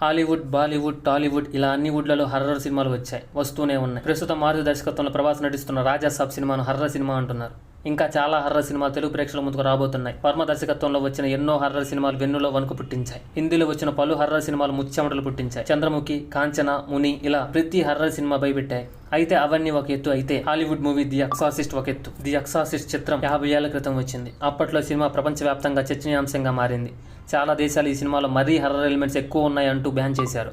Hollywood, Bollywood, Tollywood ఇలా అన్ని వుడ్లలో horror సినిమాలు వస్తూనే ఉన్నాయి. ప్రస్తుతం మారుతి దర్శకత్వంలో ప్రభాస్ నటిస్తున్న రాజా సాబ్ సినిమాను హర్రర్ సినిమా అంటున్నారు. ఇంకా చాలా హర్రర్ సినిమాలు తెలుగు ప్రేక్షకుల ముందుకు రాబోతున్నాయి. వర్మ దర్శకత్వంలో వచ్చిన ఎన్నో హర్రర్ సినిమాలు వెన్నులో వణుకు పుట్టించాయి. హిందీలో వచ్చిన పలు హర్రర్ సినిమాలు ముచ్చెమటలు పుట్టించాయి. చంద్రముఖి, కాంచన, ముని ఇలా ప్రతి హర్రర్ సినిమా భయపెట్టాయి. అయితే అవన్నీ ఒక ఎత్తు అయితే హాలీవుడ్ మూవీ ది ఎక్సార్సిస్ట్ ఒక ఎత్తు. ది ఎక్సార్సిస్ట్ చిత్రం 50 ఏళ్ల క్రితం వచ్చింది. అప్పట్లో సినిమా ప్రపంచవ్యాప్తంగా చర్చనీయాంశంగా మారింది. చాలా దేశాలు ఈ సినిమాలో మరీ హర్రర్ ఎలిమెంట్స్ ఎక్కువ ఉన్నాయంటూ బ్యాన్ చేశారు.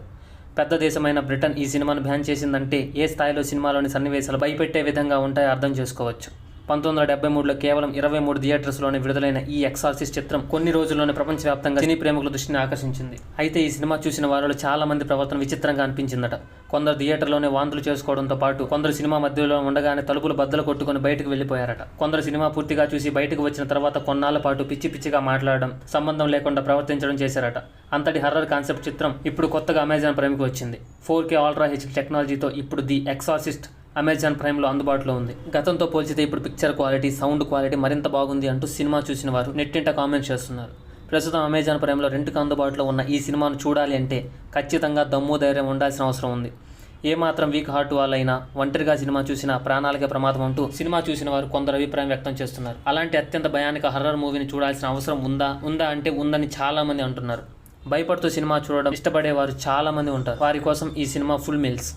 పెద్ద దేశమైన బ్రిటన్ ఈ సినిమాను బ్యాన్ చేసిందంటే ఏ స్థాయిలో సినిమాలోని సన్నివేశాలు భయపెట్టే విధంగా ఉంటాయో అర్థం చేసుకోవచ్చు. 1973లో కేవలం 23 థియేటర్స్లోనే విడుదలైన ఈ ఎక్సార్సిస్ట్ చిత్రం కొన్ని రోజుల్లోనే ప్రపంచవ్యాప్తంగా సినీ ప్రేమికుల దృష్టిని ఆకర్షించింది. అయితే ఈ సినిమా చూసిన వారిలో చాలా మంది ప్రవర్తన విచిత్రంగా అనిపించిందట. కొందరు థియేటర్లోనే వాంతులు చేసుకోవడంతో పాటు కొందరు సినిమా మధ్యలో ఉండగానే తలుపులు బద్దలు కొట్టుకుని బయటకు వెళ్లిపోయారట. కొందరు సినిమా పూర్తిగా చూసి బయటకు వచ్చిన తర్వాత కొన్నాళ్ల పాటు పిచ్చి పిచ్చిగా మాట్లాడడం, సంబంధం లేకుండా ప్రవర్తించడం చేశారట. అంతటి హర్రర్ కాన్సెప్ట్ చిత్రం ఇప్పుడు కొత్తగా అమెజాన్ ప్రైమ్కి వచ్చింది. 4K అల్ట్రా హెచ్ టెక్నాలజీతో ఇప్పుడు ది ఎక్సార్సిస్ట్ అమెజాన్ ప్రైమ్లో అందుబాటులో ఉంది. గతంతో పోల్చితే ఇప్పుడు పిక్చర్ క్వాలిటీ, సౌండ్ క్వాలిటీ మరింత బాగుంది అంటూ సినిమా చూసిన వారు నెట్టింట కామెంట్స్ చేస్తున్నారు. ప్రస్తుతం అమెజాన్ ప్రైమ్లో రెంట్కి అందుబాటులో ఉన్న ఈ సినిమాను చూడాలి అంటే ఖచ్చితంగా దమ్ము ధైర్యం ఉండాల్సిన అవసరం ఉంది. ఏమాత్రం వీక్ హార్ట్ వాళ్ళైనా ఒంటరిగా సినిమా చూసినా ప్రాణాలకే ప్రమాదం అంటూ సినిమా చూసిన వారు కొందరు అభిప్రాయం వ్యక్తం చేస్తున్నారు. అలాంటి అత్యంత భయానక హర్రర్ మూవీని చూడాల్సిన అవసరం ఉందా అంటే ఉందని చాలా మంది అంటున్నారు. భయపడుతూ సినిమా చూడడం ఇష్టపడేవారు చాలా మంది ఉంటారు. వారి కోసం ఈ సినిమా ఫుల్ మీల్స్.